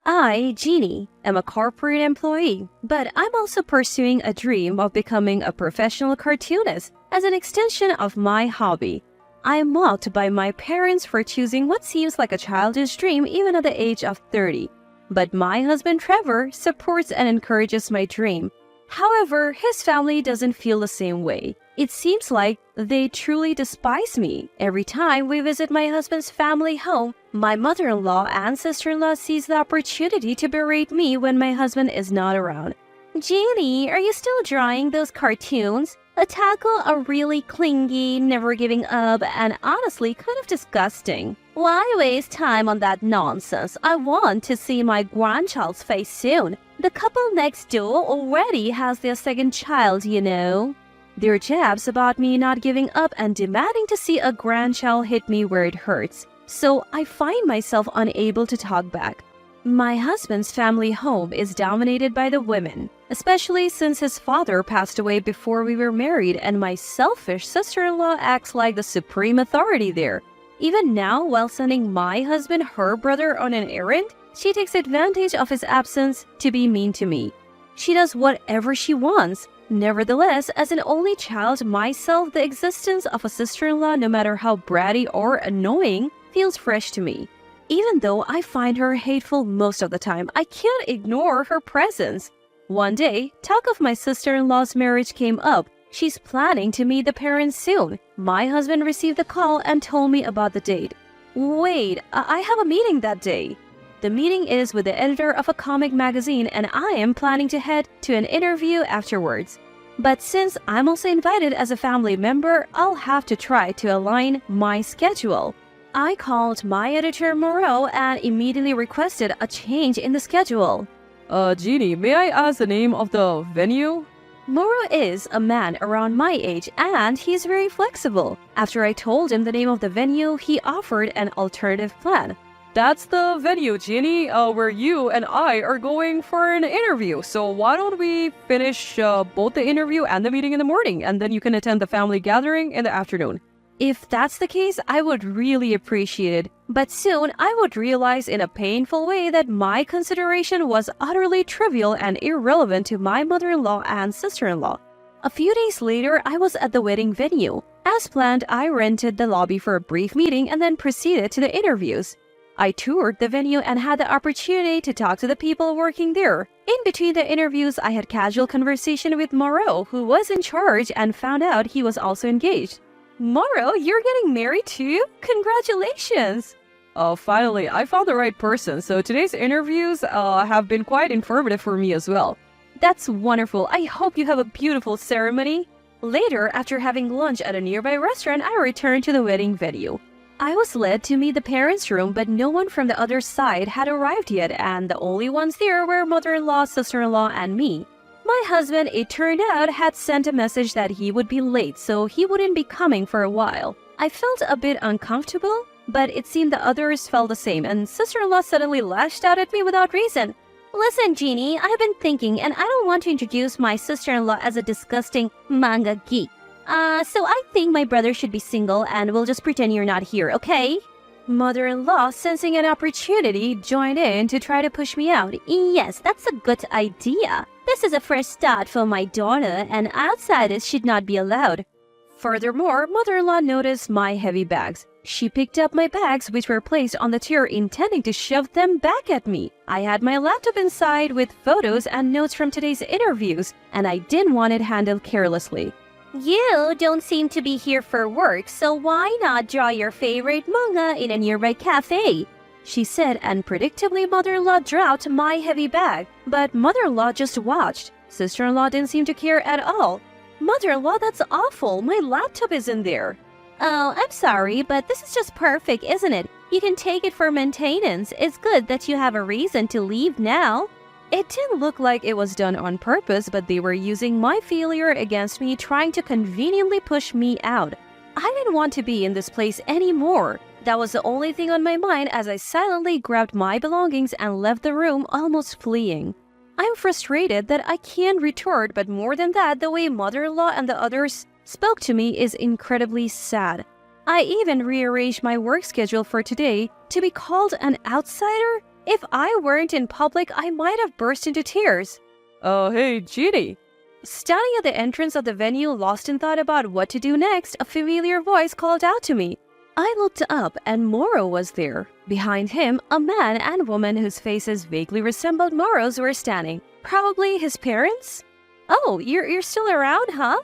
I, Jeannie, am a corporate employee, but I'm also pursuing a dream of becoming a professional cartoonist as an extension of my hobby. I am mocked by my parents for choosing what seems like a childish dream even at the age of 30. But my husband Trevor supports and encourages my dream. However, his family doesn't feel the same way. It seems like they truly despise me. Every time we visit my husband's family home, my mother-in-law and sister-in-law seize the opportunity to berate me when my husband is not around. Jeannie, are you still drawing those cartoons? A tackle are really clingy, never giving up, and honestly kind of disgusting. Why waste time on that nonsense? I want to see my grandchild's face soon. The couple next door already has their second child, you know. Their jabs about me not giving up and demanding to see a grandchild hit me where it hurts. So I find myself unable to talk back. My husband's family home is dominated by the women, especially since his father passed away before we were married and my selfish sister-in-law acts like the supreme authority there. Even now, while sending my husband her brother on an errand, she takes advantage of his absence to be mean to me. She does whatever she wants. Nevertheless, as an only child myself, the existence of a sister-in-law, no matter how bratty or annoying, feels fresh to me. Even though I find her hateful most of the time, I can't ignore her presence. One day, talk of my sister-in-law's marriage came up. She's planning to meet the parents soon. My husband received the call and told me about the date. Wait, I have a meeting that day. The meeting is with the editor of a comic magazine and I am planning to head to an interview afterwards. But since I'm also invited as a family member, I'll have to try to align my schedule. I called my editor Moreau and immediately requested a change in the schedule. Jeannie, may I ask the name of the venue? Moreau is a man around my age and he's very flexible. After I told him the name of the venue, he offered an alternative plan. That's the venue, Jeannie, where you and I are going for an interview. So why don't we finish both the interview and the meeting in the morning, and then you can attend the family gathering in the afternoon. If that's the case, I would really appreciate it. But soon, I would realize in a painful way that my consideration was utterly trivial and irrelevant to my mother-in-law and sister-in-law. A few days later, I was at the wedding venue. As planned, I rented the lobby for a brief meeting and then proceeded to the interviews. I toured the venue and had the opportunity to talk to the people working there. In between the interviews, I had casual conversation with Moreau, who was in charge, and found out he was also engaged. Moreau, you're getting married too? Congratulations! Finally, I found the right person, so today's interviews have been quite informative for me as well. That's wonderful. I hope you have a beautiful ceremony. Later, after having lunch at a nearby restaurant, I returned to the wedding venue. I was led to meet the parents' room, but no one from the other side had arrived yet, and the only ones there were mother-in-law, sister-in-law, and me. My husband, it turned out, had sent a message that he would be late, so he wouldn't be coming for a while. I felt a bit uncomfortable, but it seemed the others felt the same, and sister-in-law suddenly lashed out at me without reason. Listen, Jeannie, I've been thinking, and I don't want to introduce my sister-in-law as a disgusting manga geek. So I think my brother should be single and we'll just pretend you're not here, okay? Mother-in-law, sensing an opportunity, joined in to try to push me out. Yes, that's a good idea. This is a fresh start for my daughter and outsiders should not be allowed. Furthermore, mother-in-law noticed my heavy bags. She picked up my bags, which were placed on the chair, intending to shove them back at me. I had my laptop inside with photos and notes from today's interviews, and I didn't want it handled carelessly. You don't seem to be here for work, so why not draw your favorite manga in a nearby cafe? She said, and predictably mother-in-law dropped my heavy bag. But mother-in-law just watched. Sister-in-law didn't seem to care at all. Mother-in-law, that's awful. My laptop is in there. Oh, I'm sorry, but this is just perfect, isn't it? You can take it for maintenance. It's good that you have a reason to leave now. It didn't look like it was done on purpose, but they were using my failure against me, trying to conveniently push me out. I didn't want to be in this place anymore. That was the only thing on my mind as I silently grabbed my belongings and left the room, almost fleeing. I'm frustrated that I can't retort, but more than that, the way mother-in-law and the others spoke to me is incredibly sad. I even rearranged my work schedule for today. To be called an outsider? If I weren't in public, I might have burst into tears. Hey, Jeannie. Standing at the entrance of the venue, lost in thought about what to do next, a familiar voice called out to me. I looked up and Moro was there. Behind him, a man and woman whose faces vaguely resembled Moro's were standing. Probably his parents? Oh, you're still around, huh?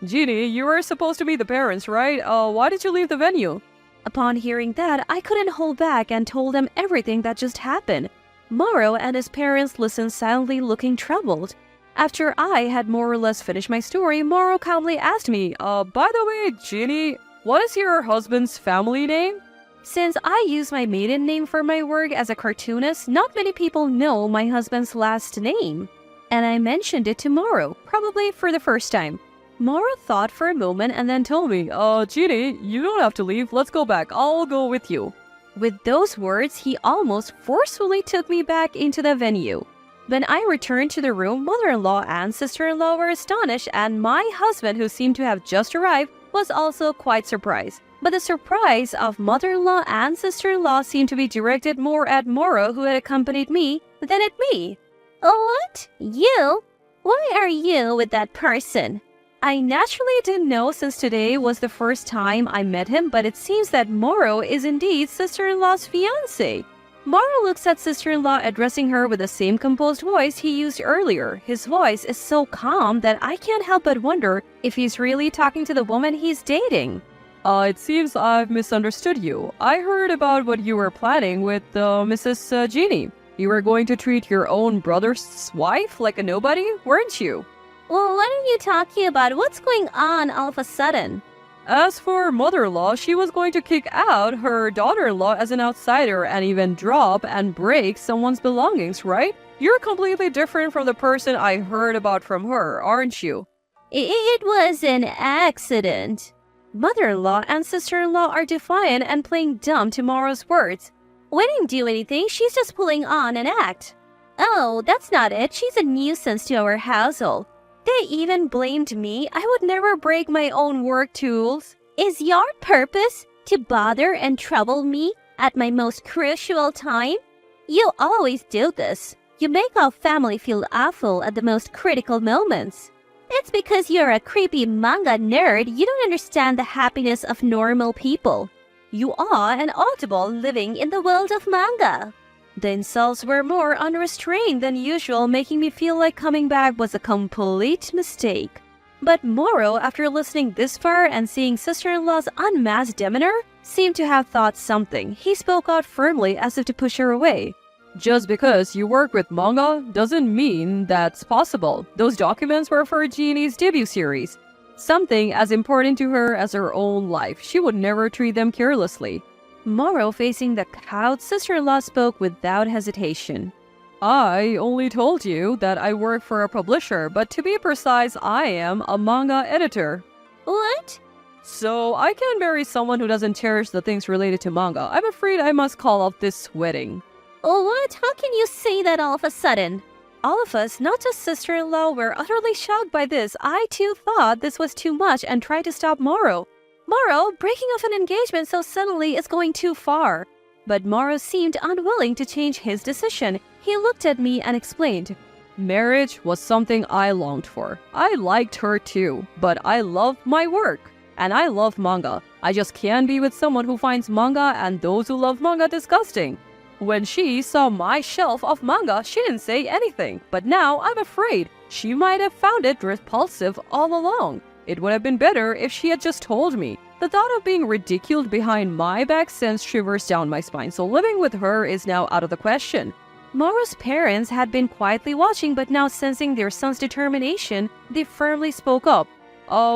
Jeannie, you were supposed to meet the parents, right? Why did you leave the venue? Upon hearing that, I couldn't hold back and told them everything that just happened. Moro and his parents listened silently, looking troubled. After I had more or less finished my story, Moro calmly asked me, by the way, Jeannie, what is your husband's family name? Since I use my maiden name for my work as a cartoonist, not many people know my husband's last name. And I mentioned it to Moro, probably for the first time. Moro thought for a moment and then told me, Jeannie, you don't have to leave. Let's go back. I'll go with you. With those words, he almost forcefully took me back into the venue. When I returned to the room, mother-in-law and sister-in-law were astonished, and my husband, who seemed to have just arrived, was also quite surprised. But the surprise of mother-in-law and sister-in-law seemed to be directed more at Moro, who had accompanied me, than at me. What? You? Why are you with that person? I naturally didn't know since today was the first time I met him, but it seems that Moro is indeed sister-in-law's fiancé. Moro looks at sister-in-law addressing her with the same composed voice he used earlier. His voice is so calm that I can't help but wonder if he's really talking to the woman he's dating. It seems I've misunderstood you. I heard about what you were planning with Mrs. Jeannie. You were going to treat your own brother's wife like a nobody, weren't you? Well, what are you talking about? What's going on all of a sudden? As for mother-in-law, she was going to kick out her daughter-in-law as an outsider and even drop and break someone's belongings, right? You're completely different from the person I heard about from her, aren't you? It was an accident. Mother-in-law and sister-in-law are defiant and playing dumb to Moro's words. We didn't do anything, she's just pulling on an act. Oh, that's not it. She's a nuisance to our household. They even blamed me. I would never break my own work tools. Is your purpose to bother and trouble me at my most crucial time? You always do this. You make our family feel awful at the most critical moments. It's because you're a creepy manga nerd. You don't understand the happiness of normal people. You are an audible living in the world of manga. The insults were more unrestrained than usual, making me feel like coming back was a complete mistake. But Moro, after listening this far and seeing sister-in-law's unmasked demeanor, seemed to have thought something. He spoke out firmly as if to push her away. Just because you work with manga doesn't mean that's possible. Those documents were for Jeannie's debut series. Something as important to her as her own life. She would never treat them carelessly. Moro, facing the cowed sister-in-law, spoke without hesitation. I only told you that I work for a publisher, but to be precise, I am a manga editor. What? So I can't marry someone who doesn't cherish the things related to manga. I'm afraid I must call off this wedding. Oh, what? How can you say that all of a sudden? All of us, not just sister-in-law, were utterly shocked by this. I too thought this was too much and tried to stop Moro. Moro, breaking off an engagement so suddenly is going too far. But Moro seemed unwilling to change his decision. He looked at me and explained, Marriage was something I longed for. I liked her too, but I love my work. And I love manga. I just can't be with someone who finds manga and those who love manga disgusting. When she saw my shelf of manga, she didn't say anything. But now I'm afraid she might have found it repulsive all along. It would have been better if she had just told me. The thought of being ridiculed behind my back sends shivers down my spine, so living with her is now out of the question. Moro's parents had been quietly watching, but now sensing their son's determination, they firmly spoke up.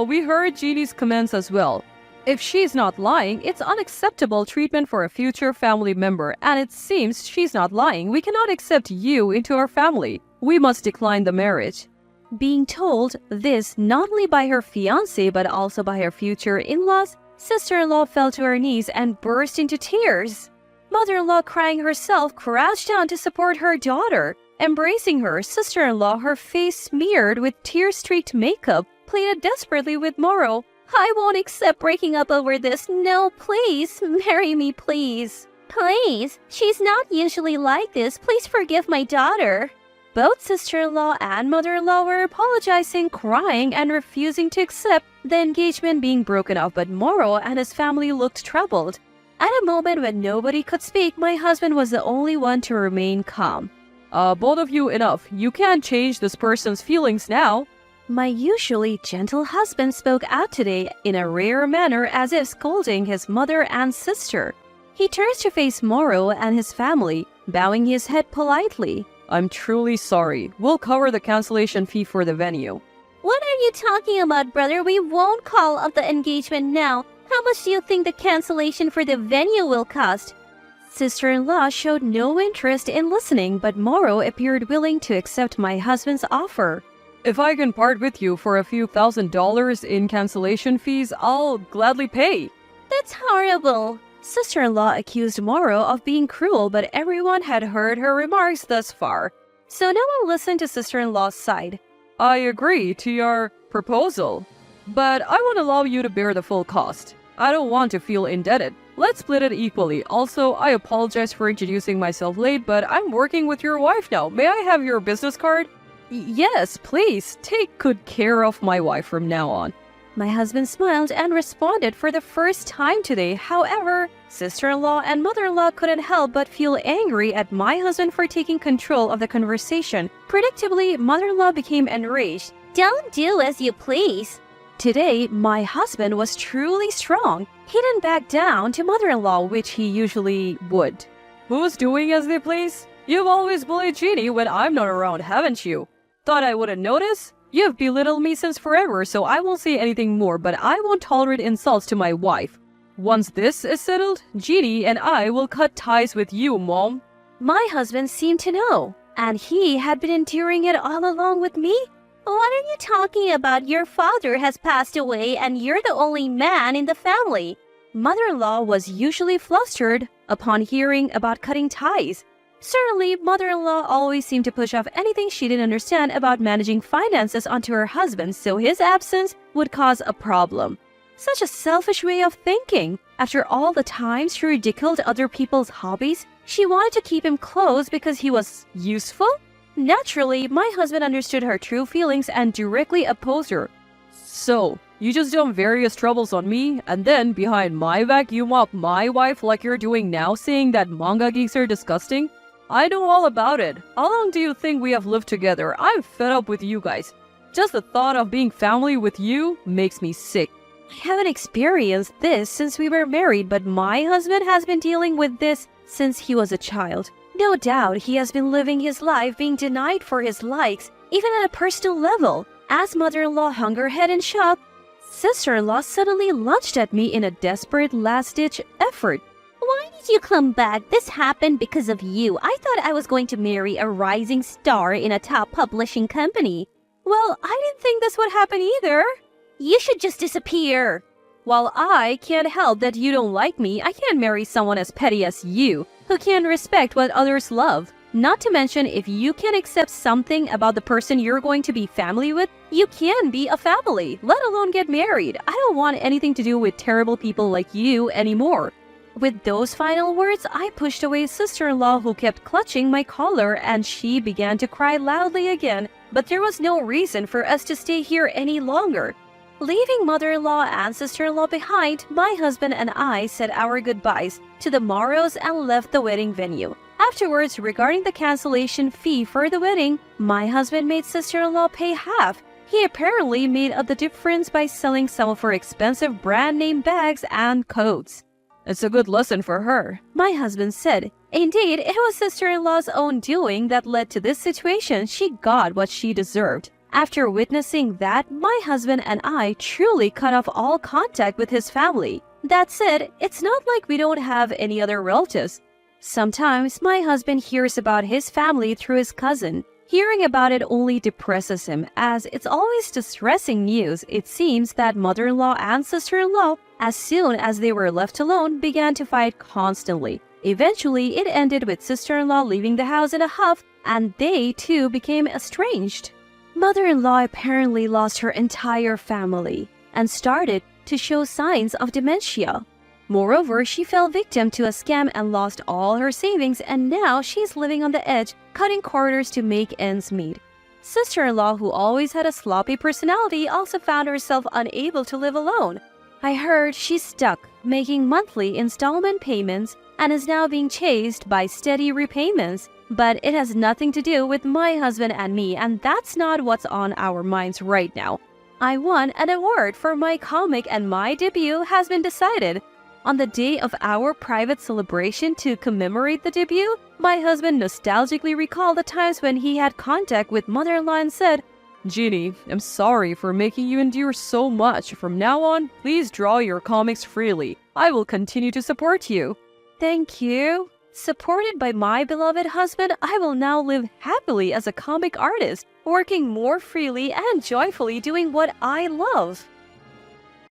We heard Jeannie's comments as well. If she's not lying, it's unacceptable treatment for a future family member, and it seems she's not lying. We cannot accept you into our family. We must decline the marriage. Being told this not only by her fiancé but also by her future in-laws, sister-in-law fell to her knees and burst into tears. Mother-in-law, crying herself, crouched down to support her daughter. Embracing her, sister-in-law, her face smeared with tear-streaked makeup, pleaded desperately with Moro. I won't accept breaking up over this. No, please, marry me, please. Please, she's not usually like this. Please forgive my daughter. Both sister-in-law and mother-in-law were apologizing, crying, and refusing to accept the engagement being broken off, but Moro and his family looked troubled. At a moment when nobody could speak, my husband was the only one to remain calm. Both of you, enough. You can't change this person's feelings now. My usually gentle husband spoke out today in a rare manner, as if scolding his mother and sister. He turns to face Moro and his family, bowing his head politely. I'm truly sorry. We'll cover the cancellation fee for the venue. What are you talking about, brother? We won't call off the engagement now. How much do you think the cancellation for the venue will cost? Sister-in-law showed no interest in listening, but Moro appeared willing to accept my husband's offer. If I can part with you for a few $1,000s in cancellation fees, I'll gladly pay. That's horrible. Sister-in-law accused Moro of being cruel, but everyone had heard her remarks thus far, so no one listened to sister-in-law's side. I agree to your proposal, but I won't allow you to bear the full cost. I don't want to feel indebted. Let's split it equally. Also, I apologize for introducing myself late, but I'm working with your wife now. May I have your business card? Yes, please. Take good care of my wife from now on. My husband smiled and responded for the first time today. However, sister-in-law and mother-in-law couldn't help but feel angry at my husband for taking control of the conversation. Predictably, mother-in-law became enraged. Don't do as you please. Today, my husband was truly strong. He didn't back down to mother-in-law, which he usually would. Who's doing as they please? You've always bullied Jeannie when I'm not around, haven't you? Thought I wouldn't notice? You've belittled me since forever, so I won't say anything more, but I won't tolerate insults to my wife. Once this is settled, Jeannie and I will cut ties with you, Mom. My husband seemed to know, and he had been enduring it all along with me. What are you talking about? Your father has passed away and you're the only man in the family. Mother-in-law was usually flustered upon hearing about cutting ties. Certainly, mother-in-law always seemed to push off anything she didn't understand about managing finances onto her husband, so his absence would cause a problem. Such a selfish way of thinking. After all the times she ridiculed other people's hobbies, she wanted to keep him close because he was useful? Naturally, my husband understood her true feelings and directly opposed her. So, you just dump various troubles on me, and then behind my back you mock my wife like you're doing now, saying that manga geeks are disgusting? I know all about it. How long do you think we have lived together? I'm fed up with you guys. Just the thought of being family with you makes me sick. I haven't experienced this since we were married, but my husband has been dealing with this since he was a child. No doubt he has been living his life being denied for his likes, even at a personal level. As mother-in-law hung her head in shock, sister-in-law suddenly lunged at me in a desperate last-ditch effort. Why did you come back? This happened because of you. I thought I was going to marry a rising star in a top publishing company. Well, I didn't think this would happen either. You should just disappear. While I can't help that you don't like me, I can't marry someone as petty as you, who can't respect what others love. Not to mention, if you can't accept something about the person you're going to be family with, you can be a family, let alone get married. I don't want anything to do with terrible people like you anymore. With those final words, I pushed away sister-in-law who kept clutching my collar, and she began to cry loudly again, but there was no reason for us to stay here any longer. Leaving mother-in-law and sister-in-law behind, my husband and I said our goodbyes to the Moros and left the wedding venue. Afterwards, regarding the cancellation fee for the wedding, my husband made sister-in-law pay half. He apparently made up the difference by selling some of her expensive brand-name bags and coats. It's a good lesson for her, my husband said. Indeed, it was sister-in-law's own doing that led to this situation. She got what she deserved. After witnessing that, my husband and I truly cut off all contact with his family. That said, it's not like we don't have any other relatives. Sometimes my husband hears about his family through his cousin. Hearing about it only depresses him, as it's always distressing news. It seems that mother-in-law and sister-in-law, as soon as they were left alone, began to fight constantly. Eventually, it ended with sister-in-law leaving the house in a huff, and they too became estranged. Mother-in-law apparently lost her entire family and started to show signs of dementia. Moreover, she fell victim to a scam and lost all her savings, and now she's living on the edge, cutting corners to make ends meet. Sister-in-law, who always had a sloppy personality, also found herself unable to live alone. I heard she's stuck, making monthly installment payments and is now being chased by steady repayments. But it has nothing to do with my husband and me, and that's not what's on our minds right now. I won an award for my comic and my debut has been decided. On the day of our private celebration to commemorate the debut, my husband nostalgically recalled the times when he had contact with mother-in-law and said, Jeannie, I'm sorry for making you endure so much. From now on, please draw your comics freely. I will continue to support you. Thank you. Supported by my beloved husband, I will now live happily as a comic artist, working more freely and joyfully doing what I love.